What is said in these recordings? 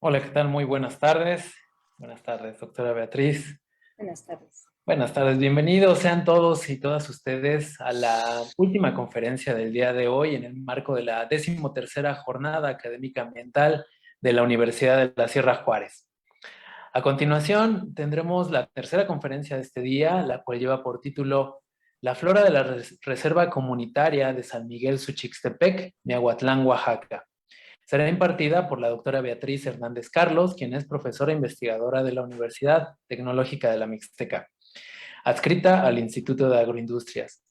Hola, ¿qué tal? Muy buenas tardes. Buenas tardes, doctora Beatriz. Buenas tardes. Buenas tardes, bienvenidos sean todos y todas ustedes a la última conferencia del día de hoy en el marco de la 13ª Jornada Académica Ambiental de la Universidad de la Sierra Juárez. A continuación, tendremos la tercera conferencia de este día, la cual lleva por título La flora de la Reserva Comunitaria de San Miguel Suchixtepec, Miahuatlán, Oaxaca. Será impartida por la doctora Beatriz Hernández Carlos, quien es profesora investigadora de la Universidad Tecnológica de la Mixteca, adscrita al Instituto de Agroindustrias.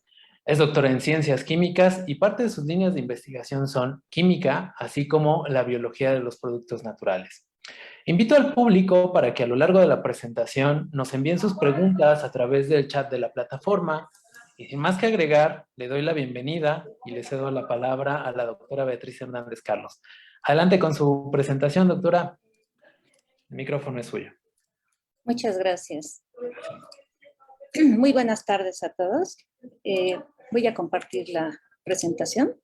Es doctora en Ciencias Químicas y parte de sus líneas de investigación son química, así como la biología de los productos naturales. Invito al público para que a lo largo de la presentación nos envíen sus preguntas a través del chat de la plataforma. Y sin más que agregar, le doy la bienvenida y le cedo la palabra a la doctora Beatriz Hernández Carlos. Adelante con su presentación, doctora. El micrófono es suyo. Muchas gracias. Muy buenas tardes a todos. Voy a compartir la presentación.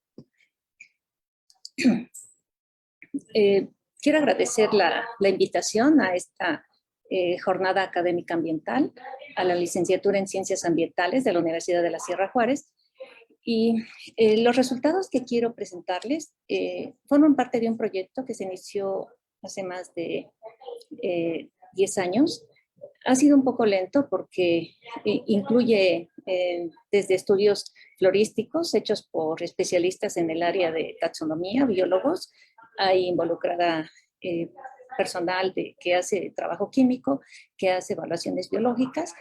Quiero agradecer la invitación a esta jornada académica ambiental, a la licenciatura en Ciencias Ambientales de la Universidad de la Sierra Juárez. Y los resultados que quiero presentarles forman parte de un proyecto que se inició hace más de 10 años. Ha sido un poco lento porque incluye desde estudios florísticos hechos por especialistas en el área de taxonomía, biólogos, hay involucrada personal que hace trabajo químico, que hace evaluaciones biológicas,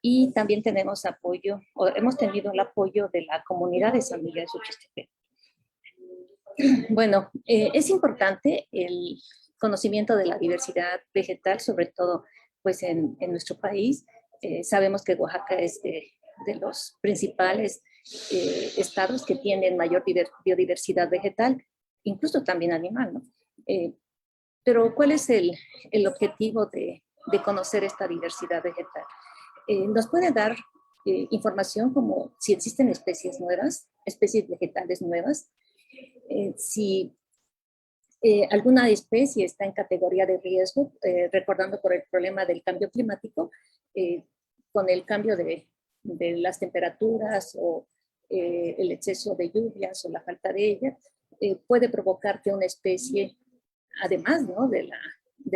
y también tenemos apoyo, o hemos tenido el apoyo de la comunidad de San Miguel de Suchixtepec. Bueno, es importante el conocimiento de la diversidad vegetal, sobre todo pues en nuestro país. Sabemos que Oaxaca es de los principales estados que tienen mayor biodiversidad vegetal, incluso también animal, ¿no? Pero ¿cuál es el objetivo de conocer esta diversidad vegetal? Nos puede dar información como si existen especies nuevas, especies vegetales nuevas, si alguna especie está en categoría de riesgo, recordando por el problema del cambio climático, con el cambio de las temperaturas o el exceso de lluvias o la falta de ellas, puede provocar que una especie, además, ¿no?, de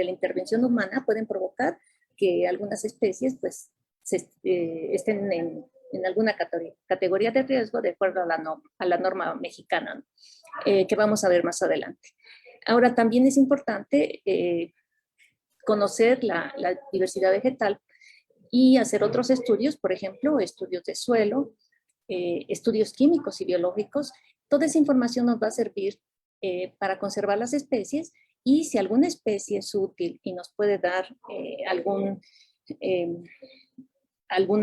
la intervención humana, pueden provocar que algunas especies pues estén en alguna categoría de riesgo de acuerdo a la norma mexicana, ¿no? Que vamos a ver más adelante. Ahora, también es importante conocer la diversidad vegetal y hacer otros estudios, por ejemplo, estudios de suelo, estudios químicos y biológicos. Toda esa información nos va a servir para conservar las especies, y si alguna especie es útil y nos puede dar algún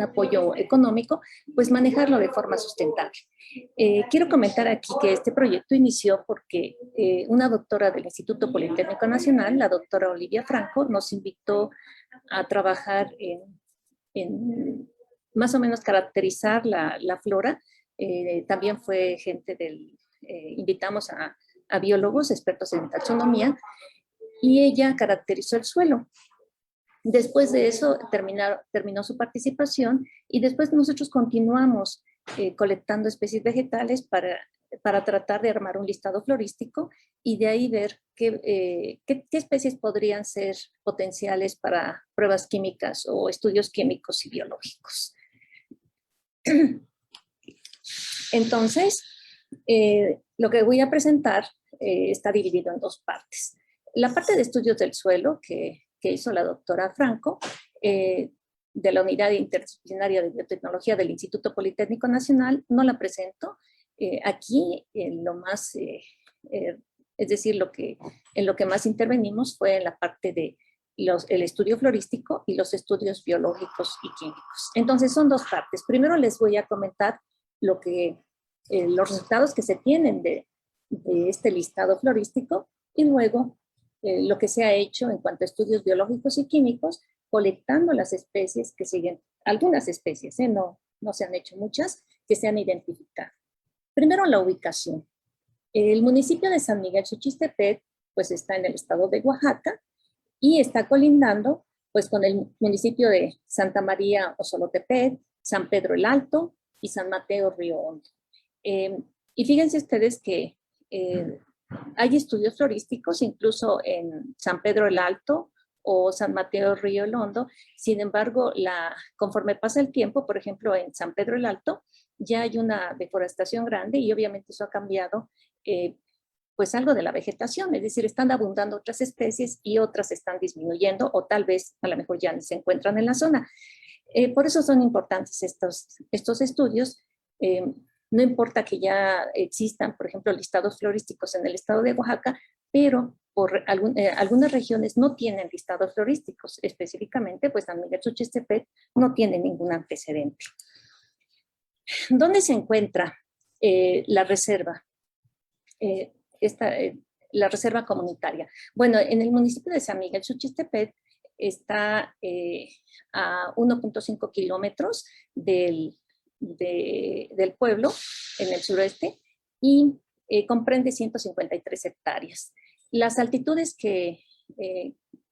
apoyo económico, pues manejarlo de forma sustentable. Quiero comentar aquí que este proyecto inició porque una doctora del Instituto Politécnico Nacional, la doctora Olivia Franco, nos invitó a trabajar en más o menos caracterizar la flora. También fue gente invitamos a biólogos expertos en taxonomía, y ella caracterizó el suelo. Después de eso terminó su participación, y después nosotros continuamos colectando especies vegetales para tratar de armar un listado florístico y de ahí ver qué especies podrían ser potenciales para pruebas químicas o estudios químicos y biológicos. Entonces, lo que voy a presentar está dividido en dos partes. La parte de estudios del suelo que hizo la doctora Franco, de la Unidad Interdisciplinaria de Biotecnología del Instituto Politécnico Nacional, no la presento. Aquí, es decir, en lo que más intervenimos fue en la parte de el estudio florístico y los estudios biológicos y químicos. Entonces, son dos partes. Primero les voy a comentar los resultados que se tienen de este listado florístico, y luego lo que se ha hecho en cuanto a estudios biológicos y químicos, colectando las especies que siguen, algunas especies, no se han hecho muchas, que se han identificado. Primero, la ubicación. El municipio de San Miguel Suchixtepec pues está en el estado de Oaxaca, y está colindando pues con el municipio de Santa María Osolotepet, San Pedro el Alto y San Mateo Río Hondo. Y fíjense ustedes que hay estudios florísticos incluso en San Pedro el Alto o San Mateo Río Hondo. Sin embargo, conforme pasa el tiempo, por ejemplo, en San Pedro el Alto, ya hay una deforestación grande y obviamente eso ha cambiado pues algo de la vegetación, es decir, están abundando otras especies y otras están disminuyendo o tal vez a lo mejor ya ni se encuentran en la zona. Por eso son importantes estos estudios. No importa que ya existan, por ejemplo, listados florísticos en el estado de Oaxaca, pero por algunas regiones no tienen listados florísticos, específicamente, pues San Miguel Suchistepet no tiene ningún antecedente. ¿Dónde se encuentra la reserva? La reserva comunitaria. Bueno, en el municipio de San Miguel Suchistepet está a 1.5 kilómetros del pueblo en el sureste y comprende 153 hectáreas. Las altitudes que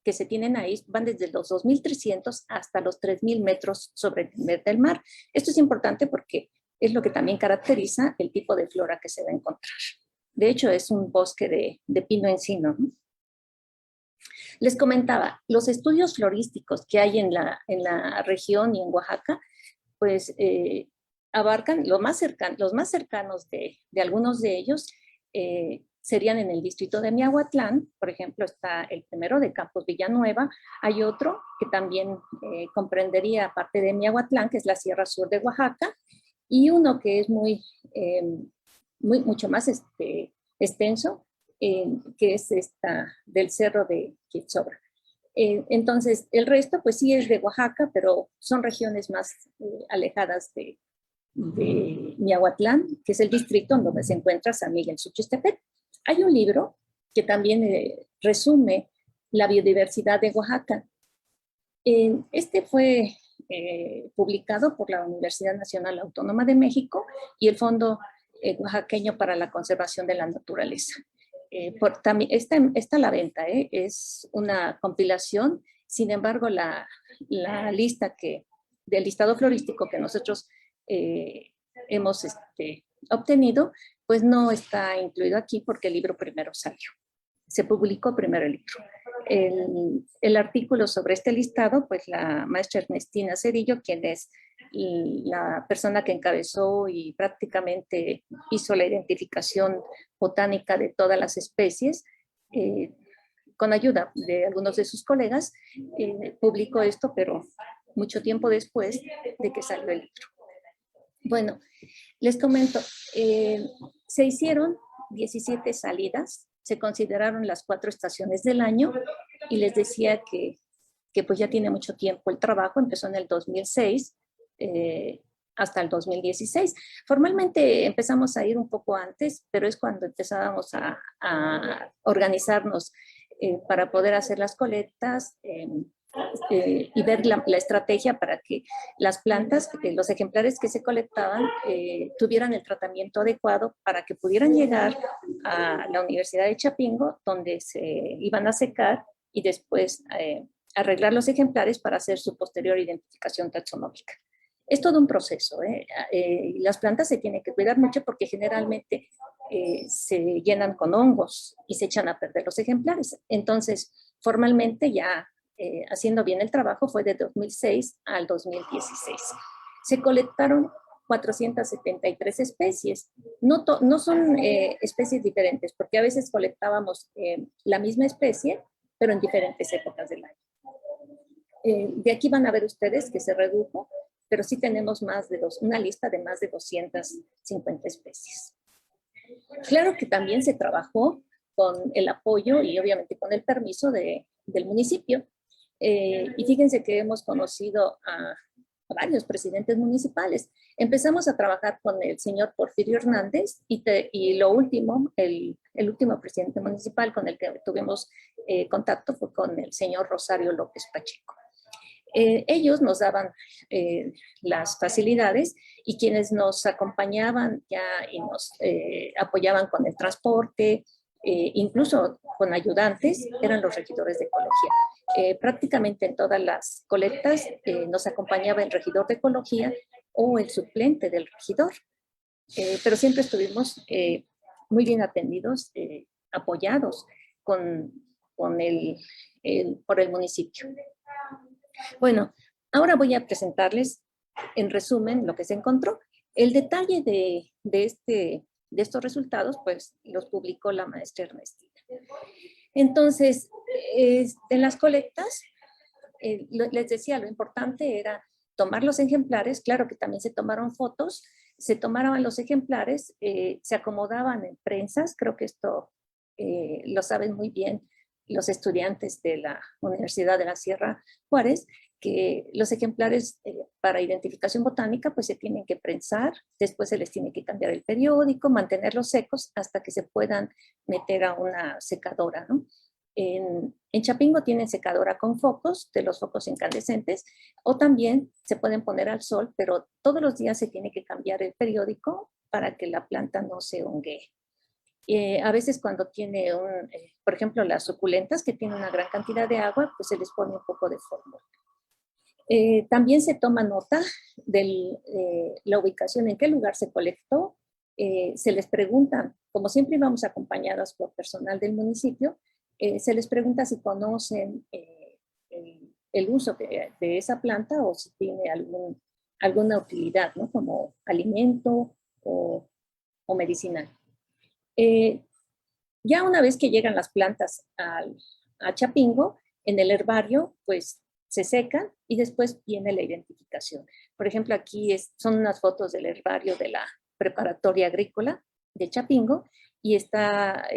se tienen ahí van desde los 2.300 hasta los 3.000 metros sobre el nivel del mar. Esto es importante porque es lo que también caracteriza el tipo de flora que se va a encontrar. De hecho, es un bosque de pino encino, ¿no? Les comentaba, los estudios florísticos que hay en la región y en Oaxaca, pues abarcan los más cercanos de algunos de ellos, serían en el distrito de Miahuatlán. Por ejemplo, está el primero de Campos Villanueva, hay otro que también comprendería parte de Miahuatlán, que es la Sierra Sur de Oaxaca, y uno que es mucho más extenso, que es del Cerro de Quetzobra. Entonces, el resto, pues sí es de Oaxaca, pero son regiones más alejadas de Miahuatlán, que es el distrito en donde se encuentra San Miguel Suchistepet. Hay un libro que también resume la biodiversidad de Oaxaca. Este fue publicado por la Universidad Nacional Autónoma de México y el Fondo Oaxaqueño para la Conservación de la Naturaleza. También está a la venta, es una compilación. Sin embargo, la lista del listado florístico que nosotros hemos obtenido, pues no está incluido aquí porque el libro primero salió. Se publicó primero el libro. El artículo sobre este listado, pues la maestra Ernestina Cedillo, quien es la persona que encabezó y prácticamente hizo la identificación botánica de todas las especies, con ayuda de algunos de sus colegas, publicó esto, pero mucho tiempo después de que salió el libro. Bueno, les comento, se hicieron 17 salidas, se consideraron las 4 estaciones del año y les decía que pues ya tiene mucho tiempo el trabajo, empezó en el 2006 hasta el 2016. Formalmente empezamos a ir un poco antes, pero es cuando empezábamos a organizarnos para poder hacer las colectas y ver la estrategia para que las plantas, los ejemplares que se colectaban, tuvieran el tratamiento adecuado para que pudieran llegar a la Universidad de Chapingo, donde se iban a secar y después arreglar los ejemplares para hacer su posterior identificación taxonómica. Es todo un proceso. Las plantas se tienen que cuidar mucho porque generalmente se llenan con hongos y se echan a perder los ejemplares. Entonces, formalmente ya haciendo bien el trabajo fue de 2006 al 2016. Se colectaron 473 especies. No son especies diferentes, porque a veces colectábamos la misma especie, pero en diferentes épocas del año. De aquí van a ver ustedes que se redujo, pero sí tenemos una lista de más de 250 especies. Claro que también se trabajó con el apoyo y obviamente con el permiso del municipio. Y fíjense que hemos conocido a varios presidentes municipales. Empezamos a trabajar con el señor Porfirio Hernández y lo último, el último presidente municipal con el que tuvimos contacto fue con el señor Rosario López Pacheco. Ellos nos daban las facilidades y quienes nos acompañaban ya y nos apoyaban con el transporte, incluso con ayudantes, eran los regidores de ecología. Prácticamente en todas las colectas nos acompañaba el regidor de ecología o el suplente del regidor, pero siempre estuvimos muy bien atendidos, apoyados con, por el municipio. Bueno, ahora voy a presentarles en resumen lo que se encontró. El detalle de estos resultados, pues los publicó la maestra Ernestina. Entonces, en las colectas, les decía, lo importante era tomar los ejemplares, claro que también se tomaron fotos, se tomaban los ejemplares, se acomodaban en prensas, creo que esto lo saben muy bien los estudiantes de la Universidad de la Sierra Juárez, que los ejemplares para identificación botánica pues se tienen que prensar, después se les tiene que cambiar el periódico, mantenerlos secos hasta que se puedan meter a una secadora, ¿no? En Chapingo tienen secadora con focos, de los focos incandescentes, o también se pueden poner al sol, pero todos los días se tiene que cambiar el periódico para que la planta no se honguee. A veces cuando tiene, por ejemplo, las suculentas que tienen una gran cantidad de agua, pues se les pone un poco de fórmula. También se toma nota de la ubicación, en qué lugar se colectó. Se les pregunta, como siempre íbamos acompañadas por personal del municipio, se les pregunta si conocen el uso de esa planta o si tiene alguna utilidad, ¿no? Como alimento o medicinal. Ya una vez que llegan las plantas a Chapingo, en el herbario, pues se secan y después viene la identificación. Por ejemplo, aquí son unas fotos del herbario de la preparatoria agrícola de Chapingo y está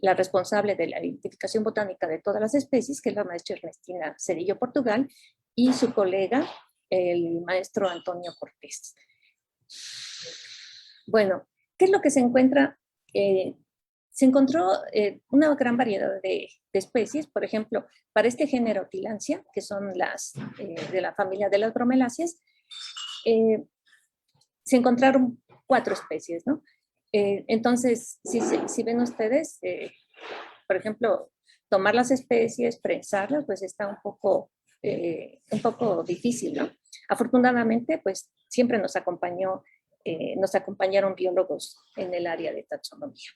la responsable de la identificación botánica de todas las especies, que es la maestra Ernestina Cedillo Portugal, y su colega, el maestro Antonio Cortés. Bueno, ¿qué es lo que se encuentra? Se encontró una gran variedad de especies, por ejemplo, para este género Tillandsia, que son las de la familia de las bromeláceas, se encontraron 4 especies, ¿no? Entonces, si ven ustedes, por ejemplo, tomar las especies, prensarlas, pues está un poco difícil, ¿no? Afortunadamente, pues siempre nos acompañaron biólogos en el área de taxonomía.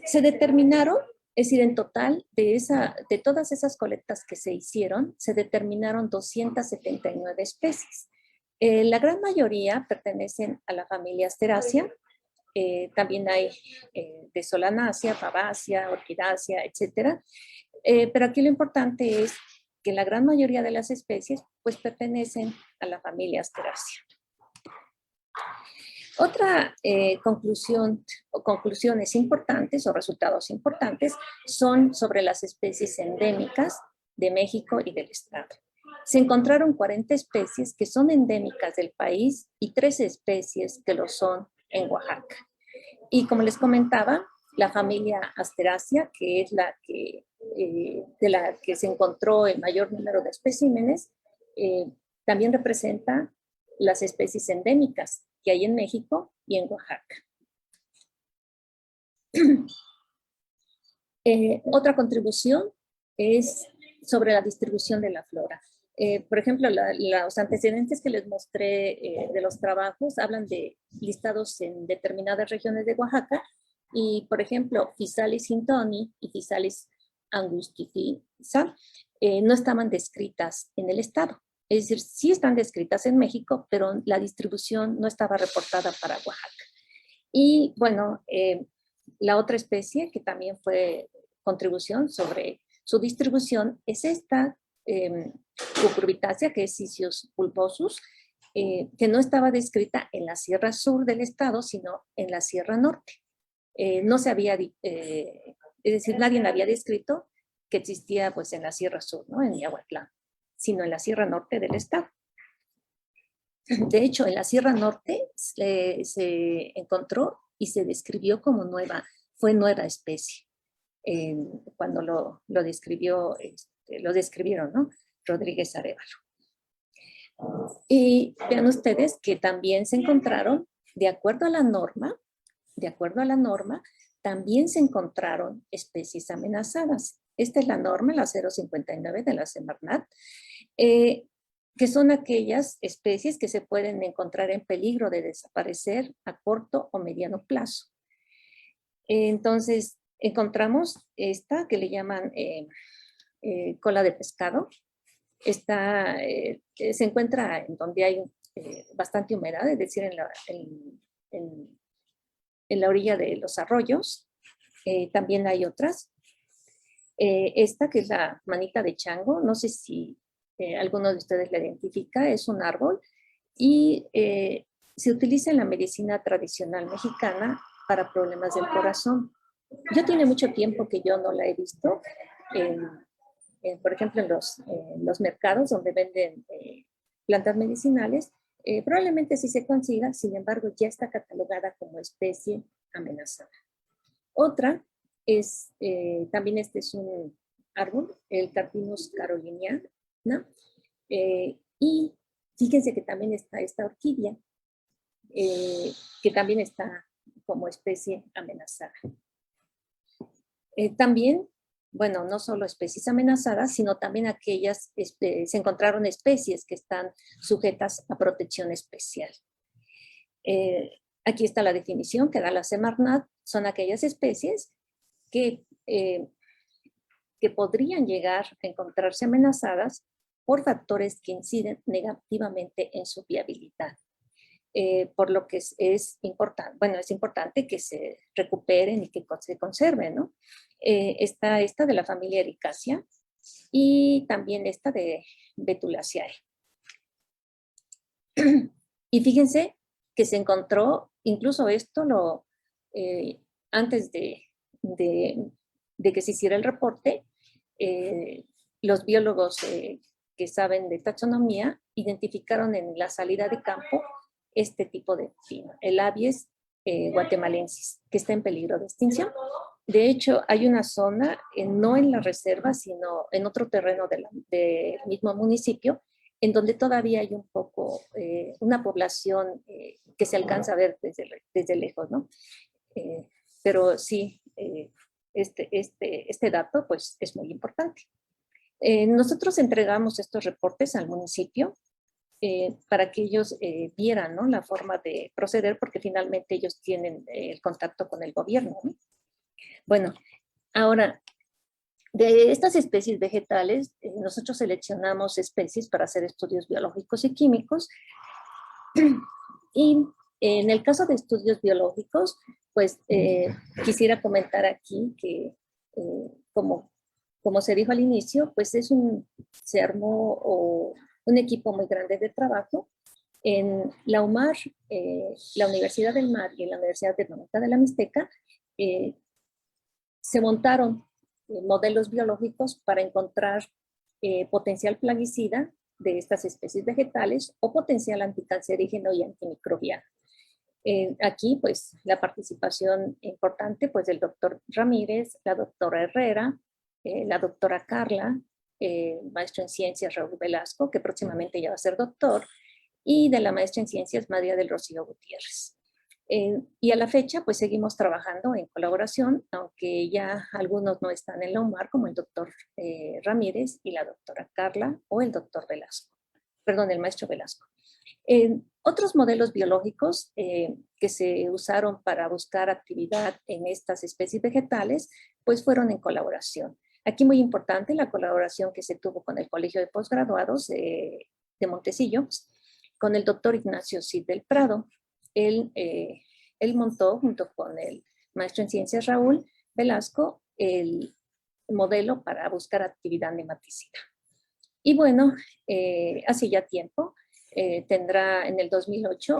Se determinaron, es decir, en total, de todas esas colectas que se hicieron, se determinaron 279 especies. La gran mayoría pertenecen a la familia Asteraceae. También hay de Solanaceae, Fabaceae, Orchidaceae, etc. Pero aquí lo importante es que la gran mayoría de las especies pues pertenecen a la familia Asteraceae. Otra conclusión o conclusiones importantes o resultados importantes son sobre las especies endémicas de México y del estado. Se encontraron 40 especies que son endémicas del país y 13 especies que lo son en Oaxaca. Y como les comentaba, la familia Asteraceae, que es de la que se encontró el mayor número de especímenes, también representa las especies endémicas que hay en México y en Oaxaca. Otra contribución es sobre la distribución de la flora. Por ejemplo, los antecedentes que les mostré de los trabajos hablan de listados en determinadas regiones de Oaxaca y, por ejemplo, Physalis hintoni y Physalis angustifisa no estaban descritas en el estado. Es decir, sí están descritas en México, pero la distribución no estaba reportada para Oaxaca. Y bueno, la otra especie que también fue contribución sobre su distribución es esta cucurbitácea, que es Sisius bulbosus, que no estaba descrita en la Sierra Sur del estado, sino en la Sierra Norte. No se había, es decir, nadie había descrito que existía pues en la Sierra Sur, ¿no? En Miahuatlán, sino en la Sierra Norte del estado. De hecho, en la Sierra Norte se encontró y se describió como fue nueva especie. Cuando lo describieron, ¿no? Rodríguez Arévalo. Y vean ustedes que también se encontraron, de acuerdo a la norma, también se encontraron especies amenazadas. Esta es la norma, la 059 de la Semarnat, que son aquellas especies que se pueden encontrar en peligro de desaparecer a corto o mediano plazo. Entonces, encontramos esta que le llaman cola de pescado. Esta se encuentra en donde hay bastante humedad, es decir, en la orilla de los arroyos. También hay otras. Esta que es la manita de chango, no sé si alguno de ustedes la identifica, es un árbol y se utiliza en la medicina tradicional mexicana para problemas del corazón. Yo tiene mucho tiempo que yo no la he visto, por ejemplo, en los mercados donde venden plantas medicinales, probablemente sí se consiga, sin embargo, ya está catalogada como especie amenazada. Otra es, también este es un árbol, el Cardinus caroliniana, y fíjense que también está esta orquídea, que también está como especie amenazada. También, bueno, no solo especies amenazadas, sino también aquellas, se encontraron especies que están sujetas a protección especial. Aquí está la definición que da la Semarnat, son aquellas especies que podrían llegar a encontrarse amenazadas por factores que inciden negativamente en su viabilidad. Por lo que es importante, bueno, es importante que se recuperen y que se conserven, ¿no? Está esta de la familia Ericaceae y también esta de Betulaceae. Y fíjense que se encontró, incluso esto antes de que se hiciera el reporte, los biólogos que saben de taxonomía identificaron en la salida de campo este tipo de pino, el Abies guatemalensis, que está en peligro de extinción. De hecho, hay una zona, no en la reserva, sino en otro terreno del mismo municipio, en donde todavía hay un poco, una población que se alcanza a ver desde lejos, ¿no? Pero sí, este dato pues es muy importante. Nosotros entregamos estos reportes al municipio para que ellos vieran, ¿no?, la forma de proceder, porque finalmente ellos tienen el contacto con el gobierno, ¿no? Bueno, ahora, de estas especies vegetales, nosotros seleccionamos especies para hacer estudios biológicos y químicos. Y en el caso de estudios biológicos, pues quisiera comentar aquí que, como se dijo al inicio, pues se armó un equipo muy grande de trabajo. En la UMAR, la Universidad del Mar y en la Universidad Tecnológica de la Mixteca, se montaron modelos biológicos para encontrar potencial plaguicida de estas especies vegetales o potencial anticancerígeno y antimicrobiano. Aquí, pues, la participación importante, pues, del doctor Ramírez, la doctora Herrera, la doctora Carla, maestro en ciencias Raúl Velasco, que próximamente ya va a ser doctor, y de la maestra en ciencias María del Rocío Gutiérrez. Y a la fecha, pues seguimos trabajando en colaboración, aunque ya algunos no están en la UMAR, como el doctor Ramírez y la doctora Carla, o el doctor Velasco, perdón, el maestro Velasco. Otros modelos biológicos que se usaron para buscar actividad en estas especies vegetales, pues fueron en colaboración. Aquí muy importante la colaboración que se tuvo con el Colegio de Postgraduados de Montecillo, con el doctor Ignacio Cid del Prado. Él montó, junto con el maestro en ciencias Raúl Velasco, el modelo para buscar actividad nematicida. Y bueno, hace ya tiempo, tendrá en el 2008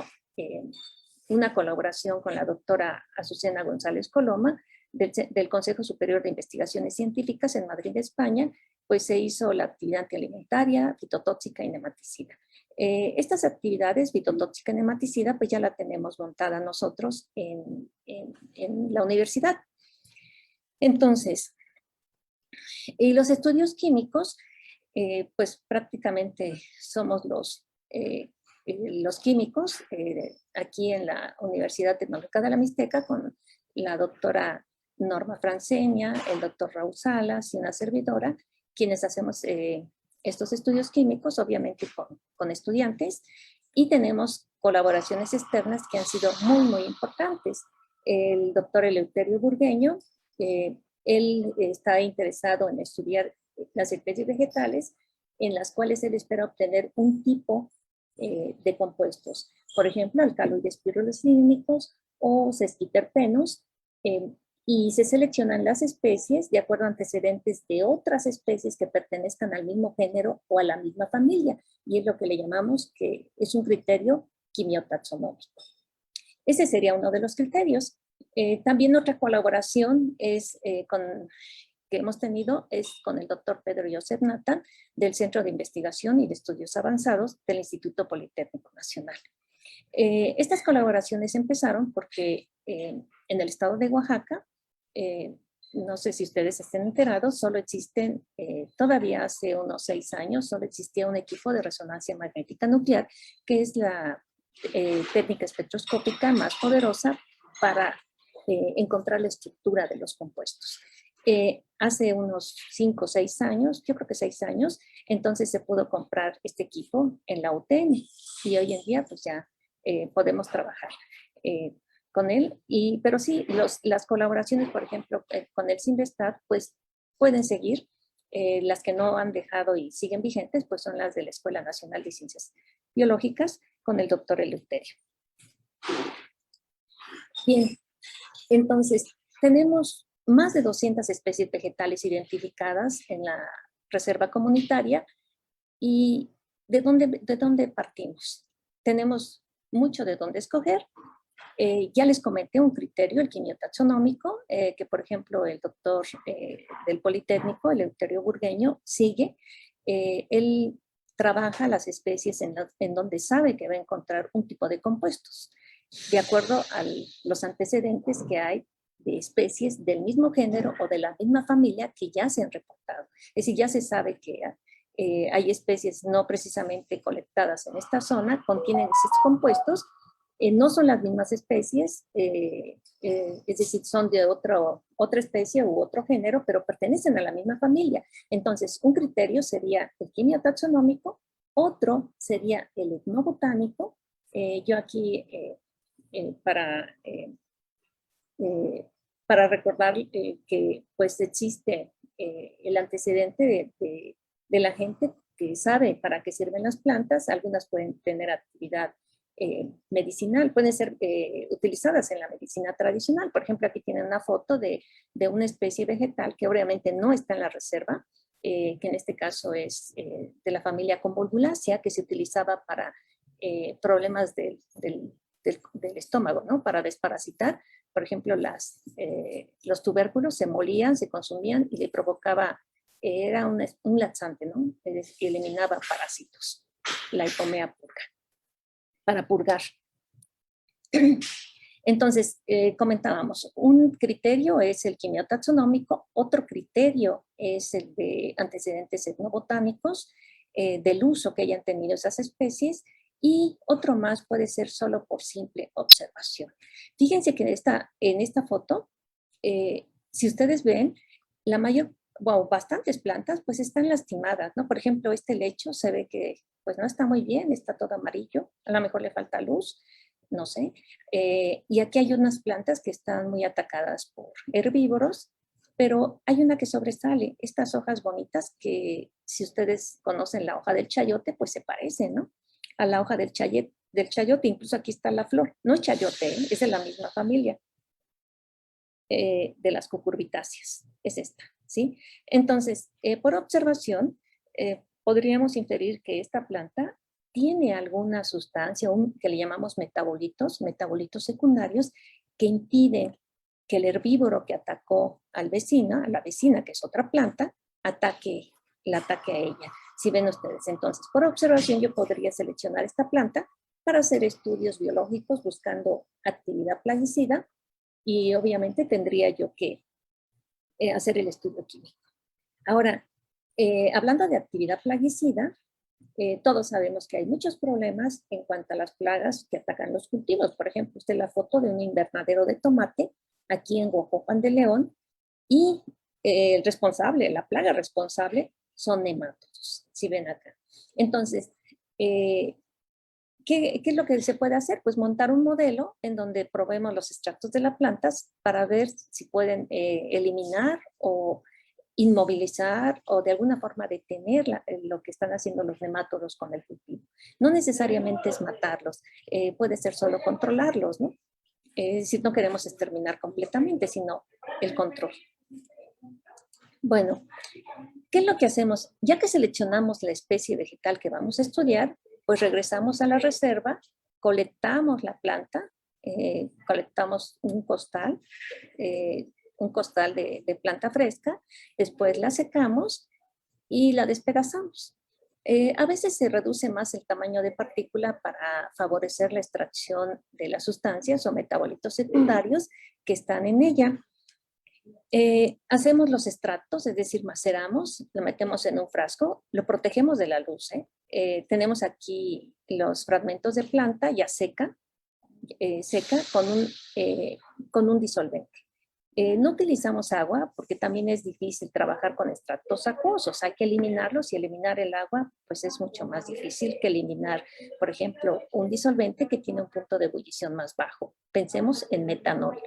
una colaboración con la doctora Azucena González Coloma del Consejo Superior de Investigaciones Científicas en Madrid, España, pues se hizo la actividad antialimentaria, fitotóxica y nematicida. Estas actividades, fitotóxica y nematicida, pues ya la tenemos montada nosotros en la universidad. Entonces, y los estudios químicos, pues prácticamente somos los químicos aquí en la Universidad Tecnológica de la Mixteca con la doctora Norma Franceña, el doctor Raúl Salas y una servidora, quienes hacemos estos estudios químicos, obviamente con estudiantes, y tenemos colaboraciones externas que han sido muy, muy importantes. El doctor Eleuterio Burgueño, él está interesado en estudiar las especies vegetales en las cuales él espera obtener un tipo de compuestos. Por ejemplo, alcaloides pirrolínicos o sesquiterpenos, y se seleccionan las especies de acuerdo a antecedentes de otras especies que pertenezcan al mismo género o a la misma familia, y es lo que le llamamos que es un criterio quimiotaxonómico. Ese sería uno de los criterios. También otra colaboración es que hemos tenido es con el doctor Pedro Josep Nathan del Centro de Investigación y de Estudios Avanzados del Instituto Politécnico Nacional. Estas colaboraciones empezaron porque en el estado de Oaxaca, no sé si ustedes estén enterados, solo existen, todavía hace unos 6 años, solo existía un equipo de resonancia magnética nuclear, que es la técnica espectroscópica más poderosa para encontrar la estructura de los compuestos. Hace unos 5 o 6 años, yo creo que 6 años, entonces se pudo comprar este equipo en la UTN y hoy en día pues ya podemos trabajar con él. Pero sí, las colaboraciones, por ejemplo, con el CIMBESTAT, pues pueden seguir. Las que no han dejado y siguen vigentes, pues son las de la Escuela Nacional de Ciencias Biológicas con el doctor Eleuterio. Bien, entonces tenemos más de 200 especies vegetales identificadas en la reserva comunitaria. ¿Y de dónde partimos? Tenemos mucho de dónde escoger. Ya les comenté un criterio, el quimiotaxonómico, que por ejemplo el doctor del Politécnico, Eleuterio Burgueño, sigue. Él trabaja las especies en donde sabe que va a encontrar un tipo de compuestos, de acuerdo a los antecedentes que hay de especies del mismo género o de la misma familia que ya se han reportado. Es decir, ya se sabe que hay especies no precisamente colectadas en esta zona, contienen estos compuestos, no son las mismas especies, es decir, son de otra especie u otro género, pero pertenecen a la misma familia. Entonces, un criterio sería el quimiotaxonómico, otro sería el etnobotánico. Yo aquí, para recordar que pues existe el antecedente de la gente que sabe para qué sirven las plantas. Algunas pueden tener actividad medicinal, pueden ser utilizadas en la medicina tradicional. Por ejemplo, aquí tienen una foto de una especie vegetal que obviamente no está en la reserva, que en este caso es de la familia Convolvulaceae, que se utilizaba para problemas del estómago, ¿no? Para desparasitar. Por ejemplo, los tubérculos se molían, se consumían y le provocaba, era un laxante, ¿no? Que eliminaba parásitos, la hipomea purga, para purgar. Entonces, comentábamos, un criterio es el quimiotaxonómico, otro criterio es el de antecedentes etnobotánicos, del uso que hayan tenido esas especies, y otro más puede ser solo por simple observación. Fíjense que en esta foto, si ustedes ven, bastantes plantas pues están lastimadas, ¿no? Por ejemplo, este lecho se ve que pues no está muy bien, está todo amarillo, a lo mejor le falta luz, no sé. Y aquí hay unas plantas que están muy atacadas por herbívoros, pero hay una que sobresale, estas hojas bonitas que si ustedes conocen la hoja del chayote, pues se parecen, ¿no? A la hoja del chayote, incluso aquí está la flor. No es chayote, es de la misma familia de las cucurbitáceas, es esta, ¿sí? Entonces, por observación, podríamos inferir que esta planta tiene alguna sustancia que le llamamos metabolitos secundarios, que impiden que el herbívoro que atacó al vecino, a la vecina, que es otra planta, la ataque a ella. Si ven ustedes, entonces, por observación yo podría seleccionar esta planta para hacer estudios biológicos buscando actividad plaguicida, y obviamente tendría yo que hacer el estudio químico. Ahora, hablando de actividad plaguicida, todos sabemos que hay muchos problemas en cuanto a las plagas que atacan los cultivos. Por ejemplo, esta es la foto de un invernadero de tomate aquí en Huajuapan de León, y el responsable, la plaga responsable, son nemátodos, si ven acá. Entonces, ¿qué es lo que se puede hacer? Pues montar un modelo en donde probemos los extractos de las plantas para ver si pueden eliminar o inmovilizar o de alguna forma detener lo que están haciendo los nemátodos con el cultivo. No necesariamente es matarlos, puede ser solo controlarlos, ¿no? Si no queremos exterminar completamente, sino el control. Bueno, ¿qué es lo que hacemos? Ya que seleccionamos la especie vegetal que vamos a estudiar, pues regresamos a la reserva, colectamos la planta, colectamos un costal de planta fresca, después la secamos y la despedazamos. A veces se reduce más el tamaño de partícula para favorecer la extracción de las sustancias o metabolitos secundarios que están en ella. Hacemos los extractos, es decir, maceramos, lo metemos en un frasco, lo protegemos de la luz. Tenemos aquí los fragmentos de planta ya seca con un disolvente. No utilizamos agua porque también es difícil trabajar con extractos acuosos, hay que eliminarlos y eliminar el agua pues es mucho más difícil que eliminar, por ejemplo, un disolvente que tiene un punto de ebullición más bajo. Pensemos en metanol,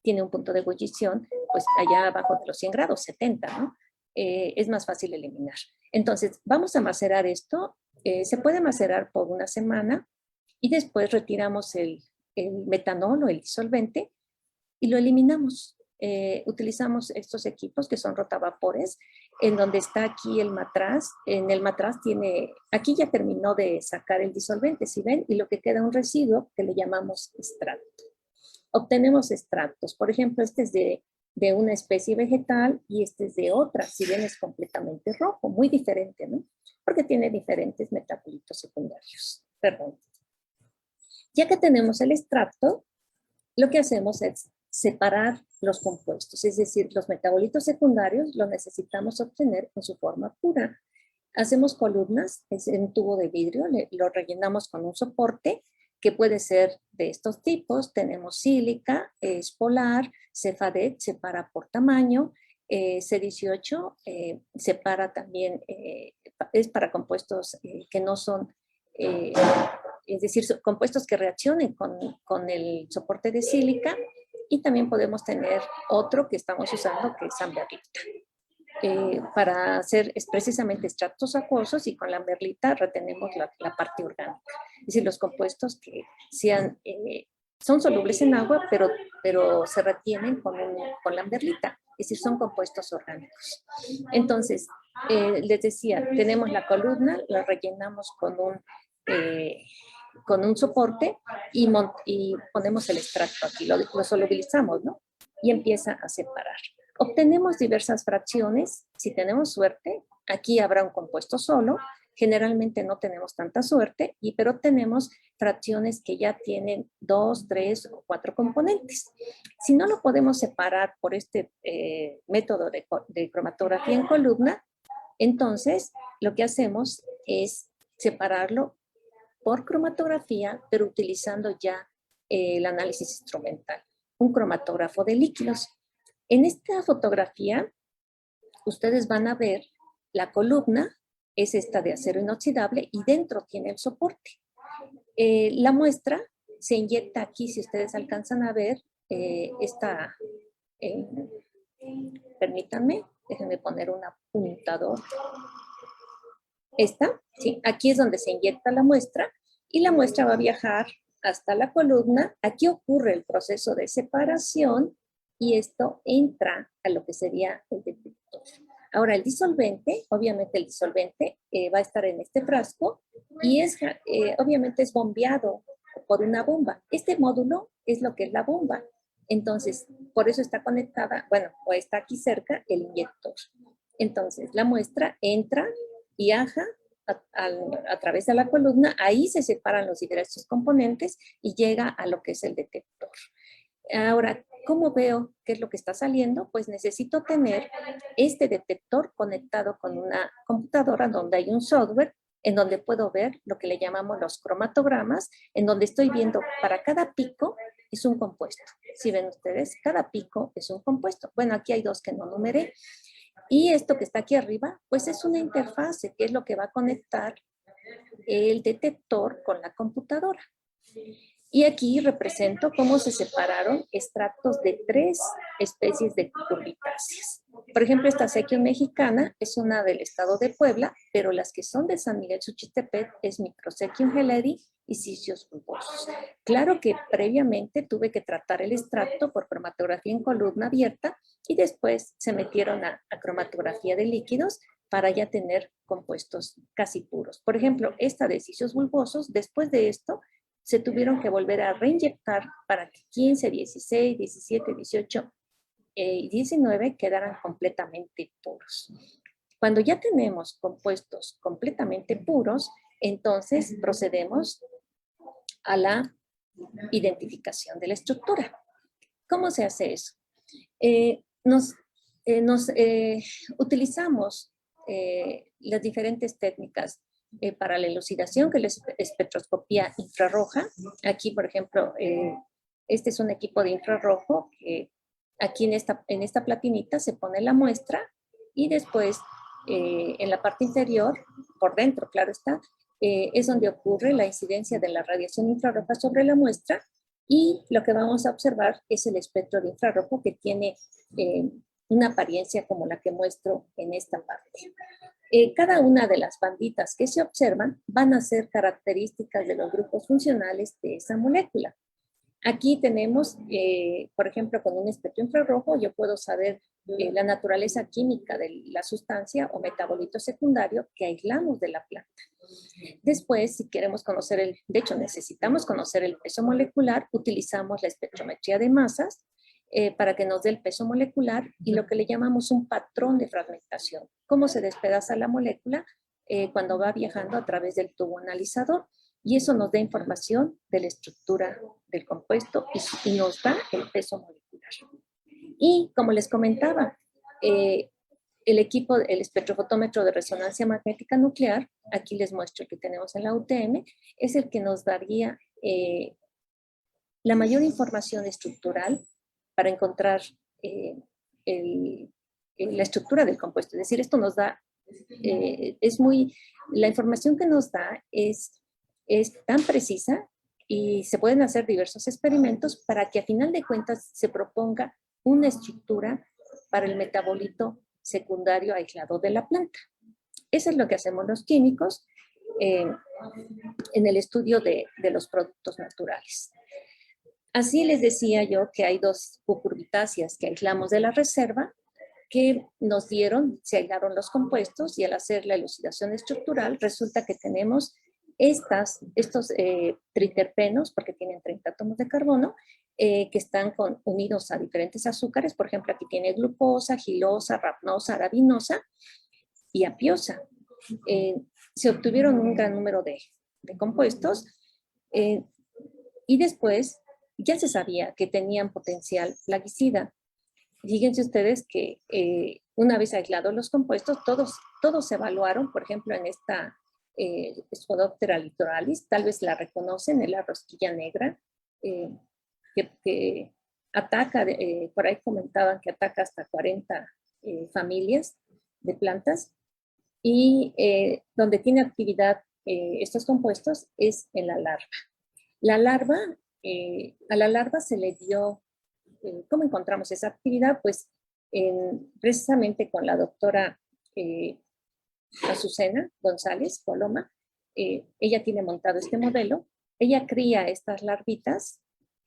tiene un punto de ebullición pues allá abajo de los 100 grados, 70, ¿no? Es más fácil eliminar. Entonces, vamos a macerar esto, se puede macerar por una semana y después retiramos el metanol o el disolvente y lo eliminamos. Utilizamos estos equipos que son rotavapores, en donde está aquí el matraz. En el matraz tiene, aquí ya terminó de sacar el disolvente, ¿sí ven? Y lo que queda un residuo que le llamamos extracto. Obtenemos extractos, por ejemplo, este es de una especie vegetal y este es de otra, si ven es completamente rojo, muy diferente, ¿no? Porque tiene diferentes metabolitos secundarios. Perdón. Ya que tenemos el extracto, lo que hacemos es separar los compuestos, es decir, los metabolitos secundarios los necesitamos obtener en su forma pura. Hacemos columnas, es en tubo de vidrio, lo rellenamos con un soporte que puede ser de estos tipos. Tenemos sílica, es polar, Cefadet separa por tamaño, C18 separa también, es para compuestos que no son, es decir, compuestos que reaccionen con el soporte de sílica, y también podemos tener otro que estamos usando que es amberlita. Para hacer precisamente extractos acuosos y con la merlita retenemos la parte orgánica. Es decir, los compuestos que sean, son solubles en agua, pero se retienen con la merlita. Es decir, son compuestos orgánicos. Entonces, les decía, tenemos la columna, la rellenamos con un soporte y ponemos el extracto aquí, lo solubilizamos, ¿no? Y empieza a separar. Obtenemos diversas fracciones, si tenemos suerte, aquí habrá un compuesto solo, generalmente no tenemos tanta suerte, pero tenemos fracciones que ya tienen 2, 3 o 4 componentes. Si no lo podemos separar por este método de cromatografía en columna, entonces lo que hacemos es separarlo por cromatografía, pero utilizando ya el análisis instrumental, un cromatógrafo de líquidos. En esta fotografía, ustedes van a ver la columna, es esta de acero inoxidable, y dentro tiene el soporte. La muestra se inyecta aquí, si ustedes alcanzan a ver, permítanme, déjenme poner un apuntador. Esta, ¿sí? Aquí es donde se inyecta la muestra, y la muestra va a viajar hasta la columna. Aquí ocurre el proceso de separación, y esto entra a lo que sería el detector. Ahora, el disolvente, obviamente el disolvente va a estar en este frasco y obviamente es bombeado por una bomba. Este módulo es lo que es la bomba. Entonces, por eso está conectada, bueno, o está aquí cerca el inyector. Entonces, la muestra entra, viaja a través de la columna, ahí se separan los diversos componentes y llega a lo que es el detector. Ahora, ¿cómo veo qué es lo que está saliendo? Pues necesito tener este detector conectado con una computadora donde hay un software en donde puedo ver lo que le llamamos los cromatogramas, en donde estoy viendo para cada pico es un compuesto. Si ven ustedes, cada pico es un compuesto. Bueno, aquí hay dos que no numeré. Y esto que está aquí arriba, pues es una interfase, que es lo que va a conectar el detector con la computadora. Y aquí represento cómo se separaron extractos de 3 especies de cucurbitáceas. Por ejemplo, esta sequía mexicana es una del estado de Puebla, pero las que son de San Miguel Suchitepec es Microsequium geleri y Cicios bulbosos. Claro que previamente tuve que tratar el extracto por cromatografía en columna abierta y después se metieron a cromatografía de líquidos para ya tener compuestos casi puros. Por ejemplo, esta de Cicios bulbosos, después de esto, se tuvieron que volver a reinyectar para que 15, 16, 17, 18 y 19 quedaran completamente puros. Cuando ya tenemos compuestos completamente puros, entonces procedemos a la identificación de la estructura. ¿Cómo se hace eso? Utilizamos las diferentes técnicas para la elucidación, que es la espectroscopía infrarroja. Aquí, por ejemplo, este es un equipo de infrarrojo que aquí en esta platinita se pone la muestra y después en la parte inferior, por dentro, claro está, es donde ocurre la incidencia de la radiación infrarroja sobre la muestra y lo que vamos a observar es el espectro de infrarrojo que tiene una apariencia como la que muestro en esta parte. Cada una de las banditas que se observan van a ser características de los grupos funcionales de esa molécula. Aquí tenemos, por ejemplo, con un espectro infrarrojo, yo puedo saber la naturaleza química de la sustancia o metabolito secundario que aislamos de la planta. Después, si queremos conocer de hecho necesitamos conocer el peso molecular, utilizamos la espectrometría de masas para que nos dé el peso molecular y lo que le llamamos un patrón de fragmentación. Cómo se despedaza la molécula cuando va viajando a través del tubo analizador. Y eso nos da información de la estructura del compuesto y nos da el peso molecular. Y como les comentaba, el equipo, el espectrofotómetro de resonancia magnética nuclear, aquí les muestro el que tenemos en la UTM, es el que nos daría la mayor información estructural para encontrar la estructura del compuesto. Es decir, esto nos da, la información que nos da es tan precisa y se pueden hacer diversos experimentos para que a final de cuentas se proponga una estructura para el metabolito secundario aislado de la planta. Eso es lo que hacemos los químicos en el estudio de los productos naturales. Así les decía yo que hay 2 cucurbitáceas que aislamos de la reserva que nos dieron, se aislaron los compuestos y al hacer la elucidación estructural resulta que tenemos estos triterpenos, porque tienen 30 átomos de carbono, que están unidos a diferentes azúcares. Por ejemplo, aquí tiene glucosa, gilosa, rafnosa, arabinosa y apiosa. Se obtuvieron un gran número de compuestos y después ya se sabía que tenían potencial plaguicida. Fíjense ustedes que una vez aislados los compuestos, todos se evaluaron, por ejemplo, en esta Spodoptera litoralis, tal vez la reconocen, es la rosquilla negra, que ataca, por ahí comentaban que ataca hasta 40 familias de plantas, y donde tiene actividad estos compuestos es en la larva. A la larva se le dio, ¿cómo encontramos esa actividad? Pues precisamente con la doctora Azucena González Coloma, ella tiene montado este modelo, ella cría estas larvitas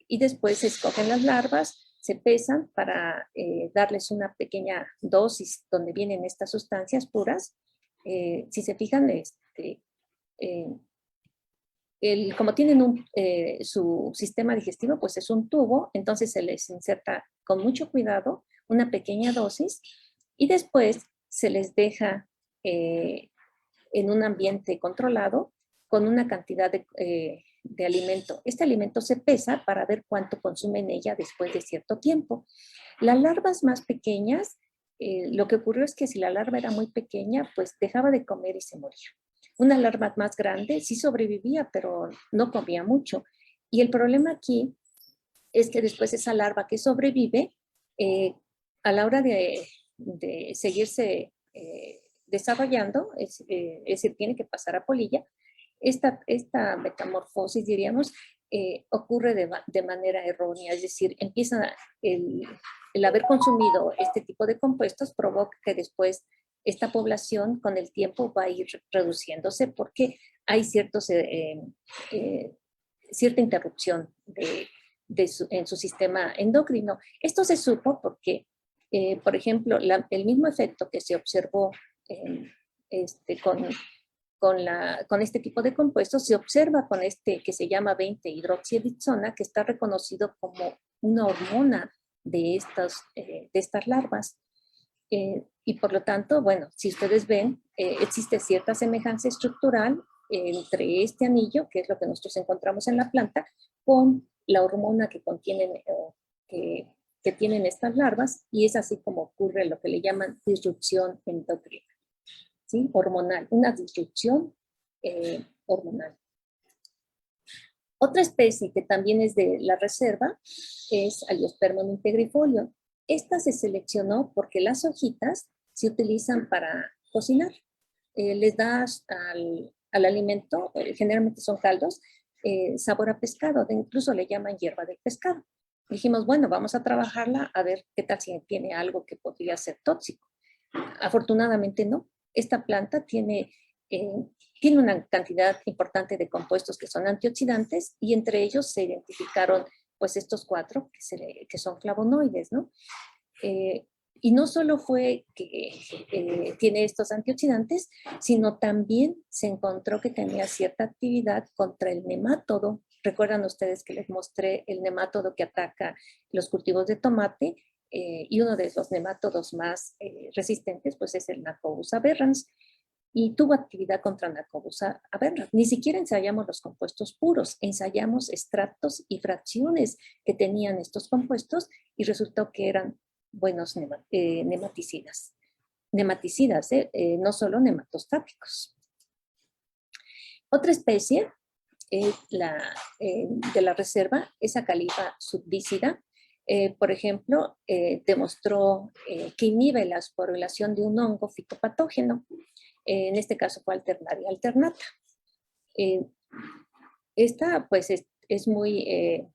y después se escogen las larvas, se pesan para darles una pequeña dosis donde vienen estas sustancias puras. Si se fijan, como tienen su sistema digestivo, pues es un tubo, entonces se les inserta con mucho cuidado una pequeña dosis y después se les deja en un ambiente controlado con una cantidad de alimento. Este alimento se pesa para ver cuánto consumen ella después de cierto tiempo. Las larvas más pequeñas, lo que ocurrió es que si la larva era muy pequeña, pues dejaba de comer y se moría. Una larva más grande sí sobrevivía, pero no comía mucho. Y el problema aquí es que después esa larva que sobrevive, a la hora de seguirse desarrollando, es decir, tiene que pasar a polilla, esta metamorfosis, diríamos, ocurre de manera errónea, es decir, empieza el haber consumido este tipo de compuestos provoca que después esta población con el tiempo va a ir reduciéndose porque hay cierta interrupción en su sistema endocrino. Esto se supo porque, por ejemplo, el mismo efecto que se observó con este tipo de compuestos se observa con este que se llama 20-hidroxieditsona, que está reconocido como una hormona de estas larvas. Y por lo tanto, bueno, si ustedes ven, existe cierta semejanza estructural entre este anillo, que es lo que nosotros encontramos en la planta, con la hormona que contienen, que tienen estas larvas, y es así como ocurre lo que le llaman disrupción endocrina, ¿sí? Hormonal, una disrupción hormonal. Otra especie que también es de la reserva es Angiospermum integrifolio. Esta se seleccionó porque las hojitas se utilizan para cocinar. Les da al alimento, generalmente son caldos, sabor a pescado, incluso le llaman hierba del pescado. Dijimos, bueno, vamos a trabajarla a ver qué tal si tiene algo que podría ser tóxico. Afortunadamente no. Esta planta tiene una cantidad importante de compuestos que son antioxidantes y entre ellos se identificaron pues estos 4 que son flavonoides, ¿no? Y no solo fue que tiene estos antioxidantes, sino también se encontró que tenía cierta actividad contra el nemátodo. Recuerdan ustedes que les mostré el nemátodo que ataca los cultivos de tomate, y uno de los nemátodos más resistentes pues es el Nacobus aberrans, y tuvo actividad contra Nacobus aberrans. Ni siquiera ensayamos los compuestos puros, ensayamos extractos y fracciones que tenían estos compuestos y resultó que eran buenos nematicidas. Nematicidas, no solo nematostáticos. Otra especie de la reserva es Acalifa subvícida. Por ejemplo, demostró que inhibe la esporulación de un hongo fitopatógeno. En este caso fue Alternaria alternata. Esta pues es muy...